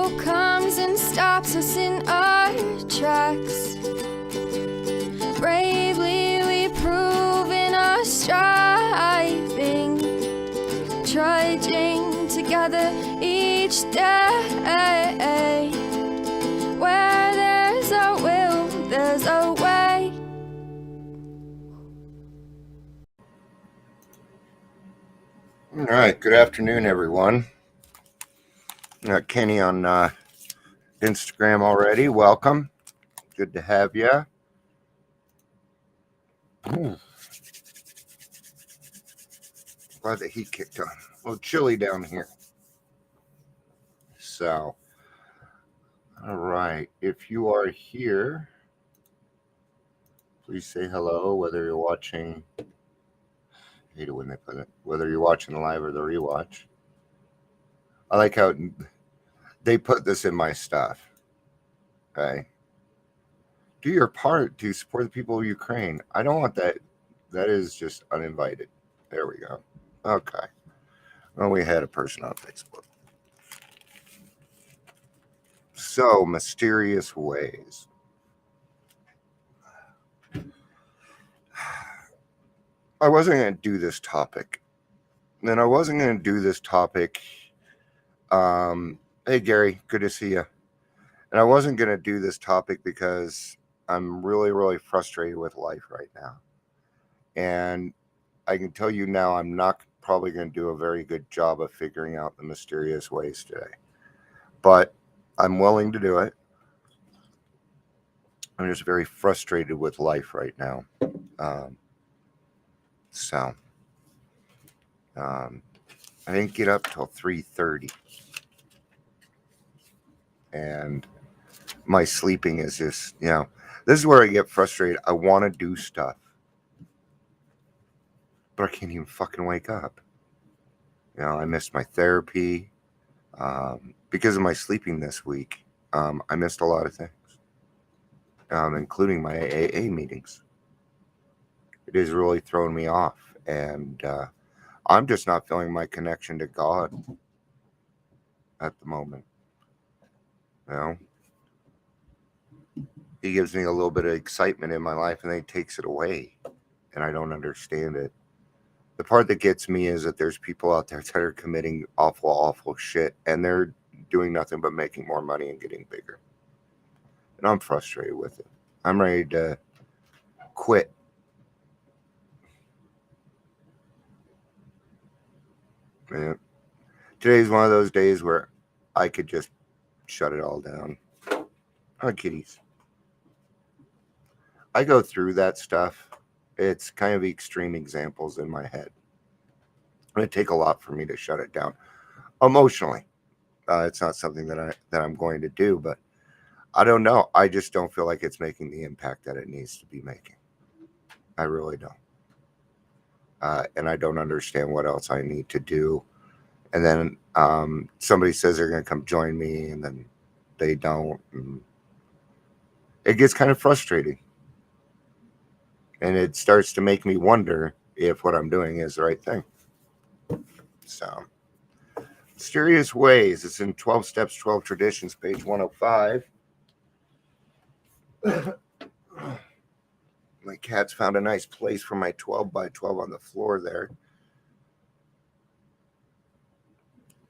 who comes and stops us in our tracks. Bravely we prove in our striving, trudging together each day. Where there's a will, there's a way. All right, good afternoon, everyone. Kenny on Instagram already. Welcome. Good to have you. Glad the heat kicked on. A little chilly down here. So, all right. If you are here, please say hello, whether you're watching. I hate it when they put it. Whether you're watching the live or the rewatch. I like how they put this in my stuff. Okay. Do your part to support the people of Ukraine. I don't want that. That is just uninvited. There we go. Okay. Well, we had a person on Facebook. So, mysterious ways. I wasn't going to do this topic. And I wasn't going to do this topic. Hey, Gary, good to see you. And I wasn't going to do this topic because I'm really, really frustrated with life right now. And I can tell you now, I'm not probably going to do a very good job of figuring out the mysterious ways today. But I'm willing to do it. I'm just very frustrated with life right now. I didn't get up till 3:30. And my sleeping is just, this is where I get frustrated. I want to do stuff, but I can't even fucking wake up. I missed my therapy because of my sleeping this week. I missed a lot of things, including my AA meetings. It has really thrown me off, and I'm just not feeling my connection to God at the moment. He gives me a little bit of excitement in my life, and then he takes it away, and I don't understand it. The part that gets me is that there's people out there that are committing awful, awful shit, and they're doing nothing but making more money and getting bigger. And I'm frustrated with it. I'm ready to quit. Man, today's one of those days where I could just shut it all down. Hi, kitties. I go through that stuff. It's kind of extreme examples in my head. It'd take a lot for me to shut it down emotionally. It's not something that I'm going to do, but I don't know. I just don't feel like it's making the impact that it needs to be making. I really don't. And I don't understand what else I need to do. And then somebody says they're going to come join me, and then they don't. And it gets kind of frustrating. And it starts to make me wonder if what I'm doing is the right thing. So, mysterious ways. It's in 12 Steps, 12 Traditions, page 105. My cat's found a nice place for my 12 by 12 on the floor there.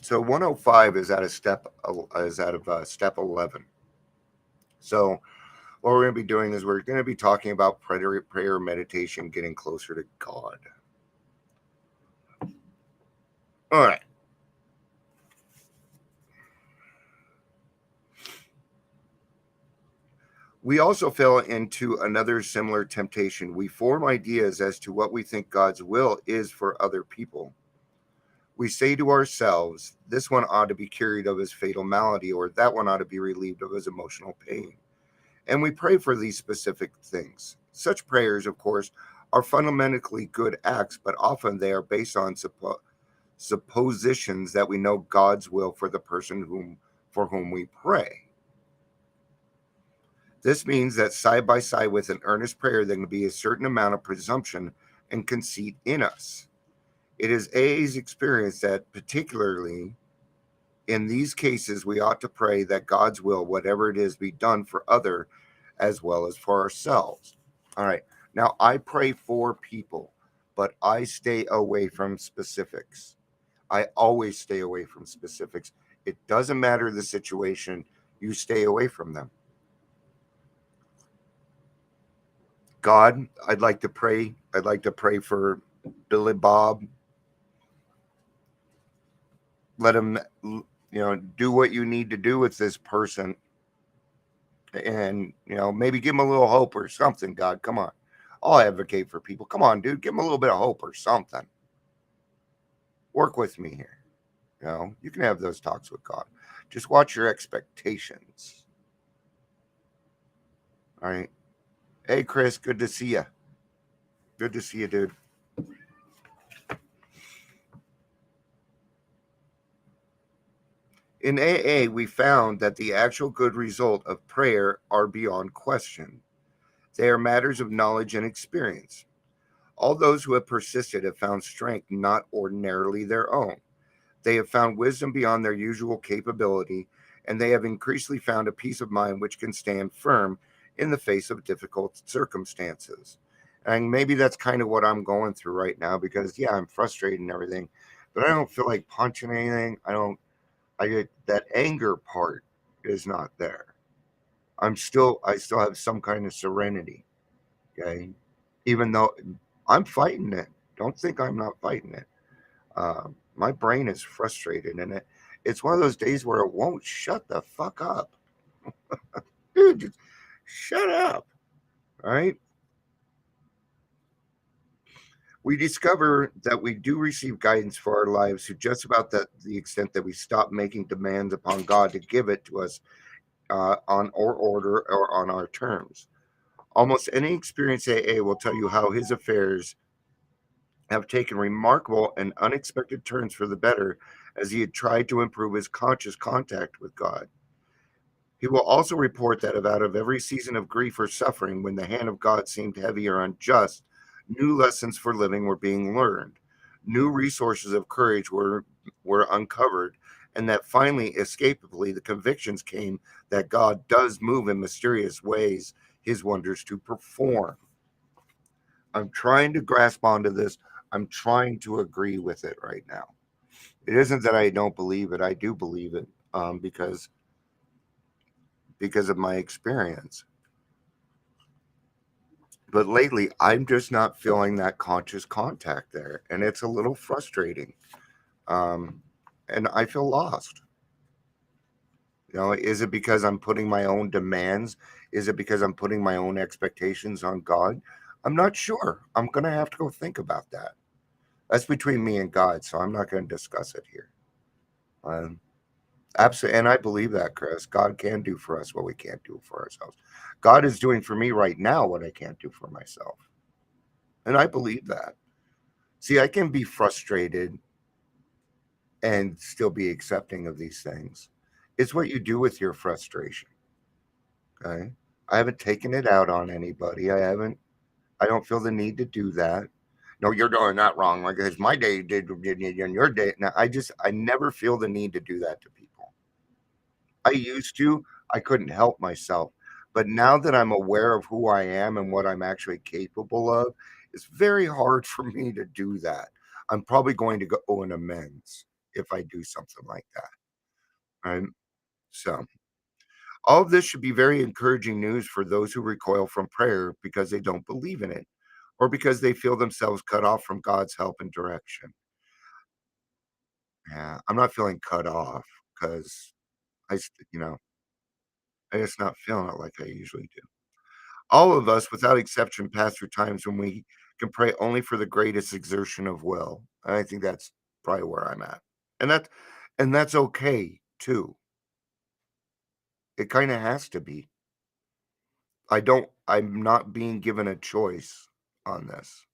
So 105 is out of step 11. So what we're going to be doing is we're going to be talking about prayer, meditation, getting closer to God. All right. We also fell into another similar temptation. We form ideas as to what we think God's will is for other people. We say to ourselves, this one ought to be cured of his fatal malady, or that one ought to be relieved of his emotional pain. And we pray for these specific things. Such prayers, of course, are fundamentally good acts, but often they are based on suppositions that we know God's will for the person for whom we pray. This means that side by side with an earnest prayer, there can be a certain amount of presumption and conceit in us. It is AA's experience that particularly In these cases, we ought to pray that God's will, whatever it is, be done for other as well as for ourselves. All right. Now, I pray for people, but I stay away from specifics. I always stay away from specifics. It doesn't matter the situation, you stay away from them. God, I'd like to pray. I'd like to pray for Billy Bob. Let him, do what you need to do with this person, and maybe give him a little hope or something. God, come on. I'll advocate for people. Come on, dude, give him a little bit of hope or something. Work with me here. You can have those talks with God. Just watch your expectations. All right. Hey, Chris, good to see you. Good to see you, dude. In AA, we found that the actual good result of prayer are beyond question. They are matters of knowledge and experience. All those who have persisted have found strength not ordinarily their own. They have found wisdom beyond their usual capability, and they have increasingly found a peace of mind which can stand firm in the face of difficult circumstances. And maybe that's kind of what I'm going through right now because, yeah, I'm frustrated and everything, but I don't feel like punching anything. I get that anger part is not there. I still have some kind of serenity. Okay. Even though I'm fighting it. Don't think I'm not fighting it. My brain is frustrated, and it's one of those days where it won't shut the fuck up. Dude, just shut up. All right. We discover that we do receive guidance for our lives to just about the extent that we stop making demands upon God to give it to us on our order or on our terms. Almost any experienced AA will tell you how his affairs have taken remarkable and unexpected turns for the better as he had tried to improve his conscious contact with God. He will also report that out of every season of grief or suffering, when the hand of God seemed heavy or unjust, new lessons for living were being learned, new resources of courage were uncovered, and that finally, escapably, the convictions came that God does move in mysterious ways his wonders to perform. I'm trying to grasp onto this. I'm trying to agree with it right now. It isn't that I don't believe it. I do believe it because of my experience. But lately, I'm just not feeling that conscious contact there, and it's a little frustrating. Um, and I feel lost. Is it because I'm putting my own demands? Is it because I'm putting my own expectations on God? I'm not sure. I'm going to have to go think about that. That's between me and God, so I'm not going to discuss it here. Absolutely, and I believe that, Chris. God can do for us what we can't do for ourselves. God is doing for me right now what I can't do for myself, and I believe that. See, I can be frustrated and still be accepting of these things. It's what you do with your frustration. Okay, I haven't taken it out on anybody. I don't feel the need to do that. No, you're doing that wrong. Like, because my day did and your day. Now, I never feel the need to do that to people. I used to, I couldn't help myself. But now that I'm aware of who I am and what I'm actually capable of, it's very hard for me to do that. I'm probably going to go owe an amends if I do something like that. Right? So, all of this should be very encouraging news for those who recoil from prayer because they don't believe in it or because they feel themselves cut off from God's help and direction. Yeah, I'm not feeling cut off because I just not feeling it like I usually do. All of us, without exception, pass through times when we can pray only for the greatest exertion of will. And I think that's probably where I'm at. And that's okay too. It kind of has to be. I'm not being given a choice on this.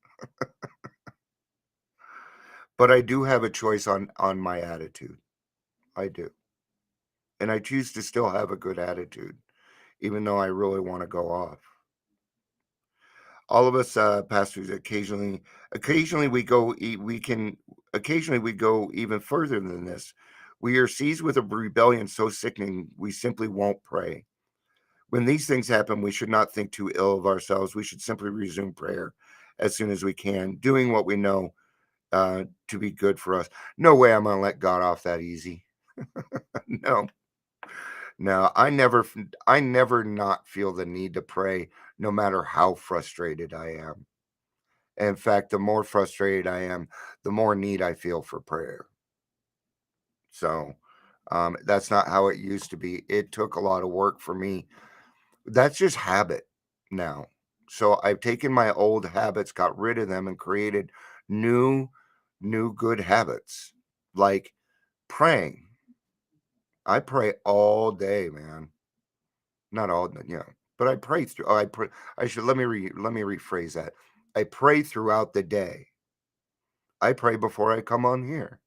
But I do have a choice on my attitude. I do. And I choose to still have a good attitude, even though I really want to go off. All of us pastors occasionally we go we can occasionally we go even further than this. We are seized with a rebellion so sickening, we simply won't pray. When these things happen, we should not think too ill of ourselves. We should simply resume prayer as soon as we can, doing what we know to be good for us. No way I'm going to let God off that easy. No, no, I never not feel the need to pray, no matter how frustrated I am. In fact, the more frustrated I am, the more need I feel for prayer. So that's not how it used to be. It took a lot of work for me. That's just habit now. So I've taken my old habits, got rid of them, and created new, new good habits like praying. I pray all day, man. Not all, but I pray through. Oh, I pray. I should let me rephrase that. I pray throughout the day. I pray before I come on here.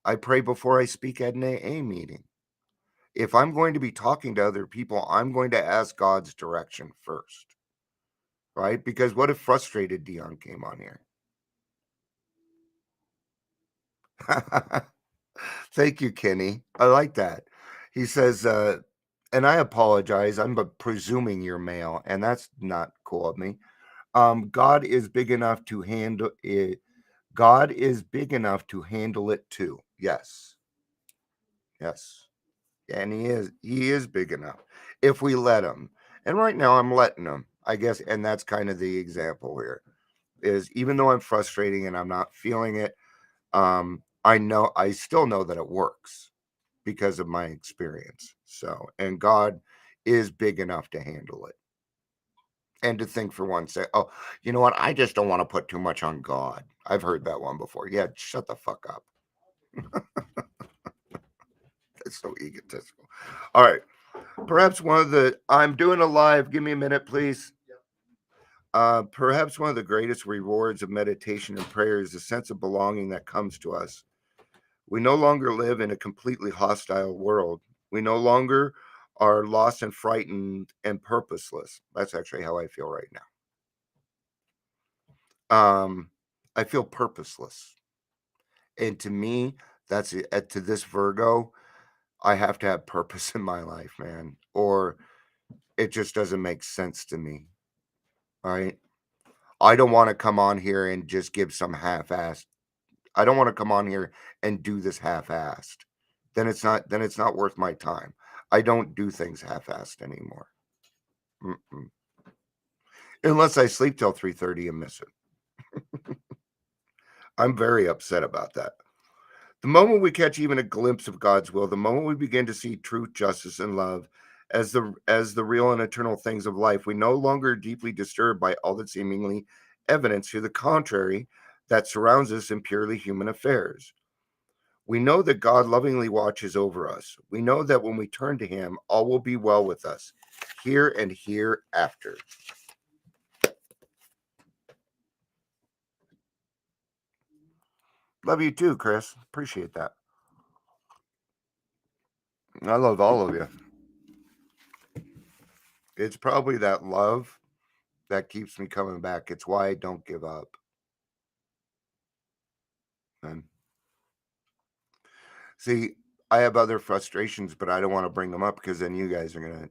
I pray before I speak at an AA meeting. If I'm going to be talking to other people, I'm going to ask God's direction first, right? Because what if frustrated Dion came on here? Thank you, Kenny. I like that. He says, and I apologize. I'm but presuming you're male, and that's not cool of me. God is big enough to handle it. God is big enough to handle it too. Yes. Yes. And he is big enough if we let him. And right now I'm letting him, I guess, and that's kind of the example here. Is even though I'm frustrating and I'm not feeling it, I still know that it works because of my experience. So, and God is big enough to handle it. And to think for one, say, oh, you know what? I just don't want to put too much on God. I've heard that one before. Yeah, shut the fuck up. That's so egotistical. All right. Perhaps I'm doing a live. Give me a minute, please. Perhaps one of the greatest rewards of meditation and prayer is the sense of belonging that comes to us. We no longer live in a completely hostile world. We no longer are lost and frightened and purposeless. That's actually how I feel right now. I feel purposeless. And to me, that's it. To this Virgo, I have to have purpose in my life, man, or it just doesn't make sense to me. Right? I don't want to come on here and just give some half-assed. I don't want to come on here and do this half-assed. Then it's not worth my time. I don't do things half-assed anymore. Mm-mm. Unless I sleep till 3:30 and miss it. I'm very upset about that. The moment we catch even a glimpse of God's will, the moment we begin to see truth, justice, and love as the real and eternal things of life, we no longer are deeply disturbed by all the seemingly evidence to the contrary that surrounds us in purely human affairs. We know that God lovingly watches over us. We know that when we turn to Him, all will be well with us, here and hereafter. Love you too, Chris. Appreciate that. I love all of you. It's probably that love that keeps me coming back. It's why I don't give up. And see, I have other frustrations, but I don't want to bring them up because then you guys are gonna,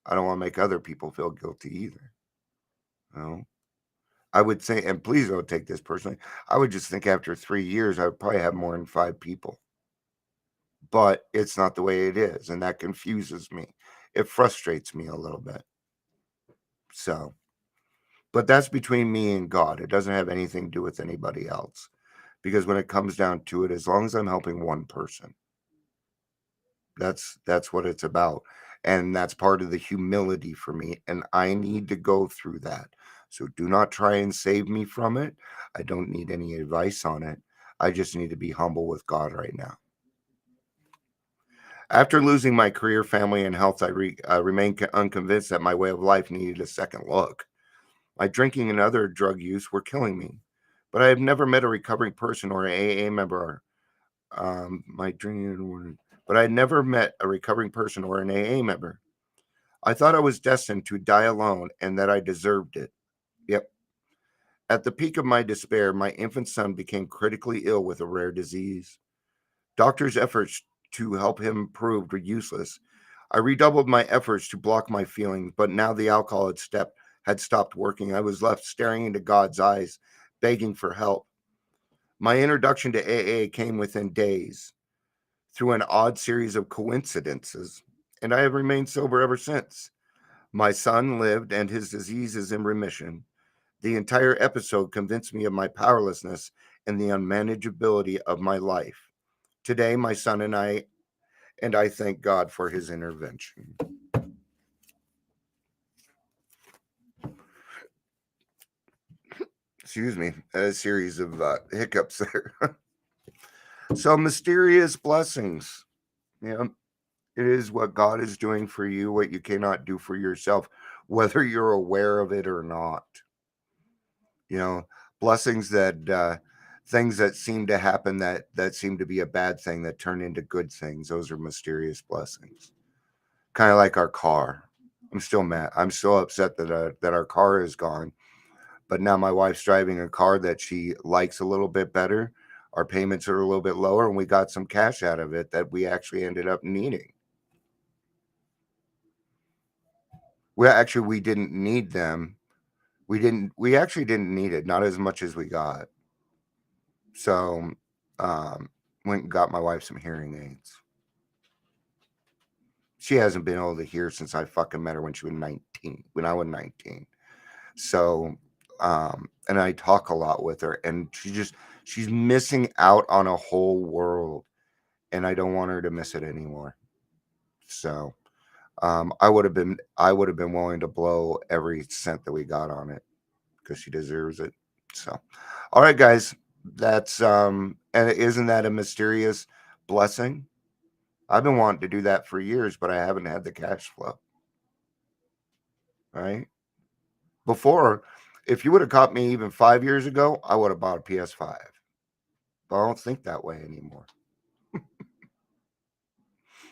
I don't want to make other people feel guilty either. You know? I would say, and please don't take this personally. I would just think after 3 years, I would probably have more than 5 people. But it's not the way it is, and that confuses me. It frustrates me a little bit. So, but that's between me and God. It doesn't have anything to do with anybody else. Because when it comes down to it, as long as I'm helping one person, that's what it's about. And that's part of the humility for me. And I need to go through that. So do not try and save me from it. I don't need any advice on it. I just need to be humble with God right now. After losing my career, family, and health, I remain unconvinced that my way of life needed a second look. My drinking and other drug use were killing me. But I have never met a recovering person or an AA member. My drinking, but I had never met a recovering person or an AA member. I thought I was destined to die alone and that I deserved it. Yep. At the peak of my despair, my infant son became critically ill with a rare disease. Doctors' efforts to help him proved useless. I redoubled my efforts to block my feelings, but now the alcohol had stopped working. I was left staring into God's eyes, begging for help. My introduction to AA came within days through an odd series of coincidences, and I have remained sober ever since. My son lived, and his disease is in remission. The entire episode convinced me of my powerlessness and the unmanageability of my life. Today, my son and I thank God for his intervention. Excuse me, a series of hiccups there. So, mysterious blessings. Yeah, it is what God is doing for you, what you cannot do for yourself, whether you're aware of it or not. You know, blessings things that seem to happen that seem to be a bad thing that turn into good things. Those are mysterious blessings. Kind of like our car. I'm still mad. I'm still upset that our car is gone. But now my wife's driving a car that she likes a little bit better. Our payments are a little bit lower, and we got some cash out of it that we actually ended up needing. We didn't need them. We actually didn't need it, not as much as we got. So went and got my wife some hearing aids. She hasn't been able to hear since I fucking met her when I was 19. So and I talk a lot with her, and she's missing out on a whole world, and I don't want her to miss it anymore. So I would have been willing to blow every cent that we got on it because she deserves it. So all right, guys, that's and isn't that a mysterious blessing? I've been wanting to do that for years, but I haven't had the cash flow. Right? Before, if you would have caught me even 5 years ago, I would have bought a PS5. But I don't think that way anymore.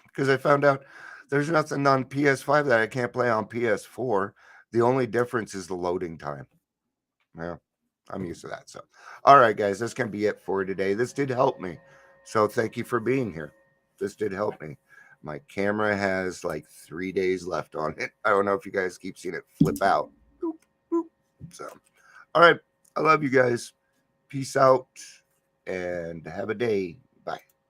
Because I found out there's nothing on PS5 that I can't play on PS4. The only difference is the loading time. Yeah, I'm used to that. So, all right, guys, that's going to be it for today. This did help me. So, thank you for being here. This did help me. My camera has like 3 days left on it. I don't know if you guys keep seeing it flip out. Boop, boop. So, all right. I love you guys. Peace out and have a day.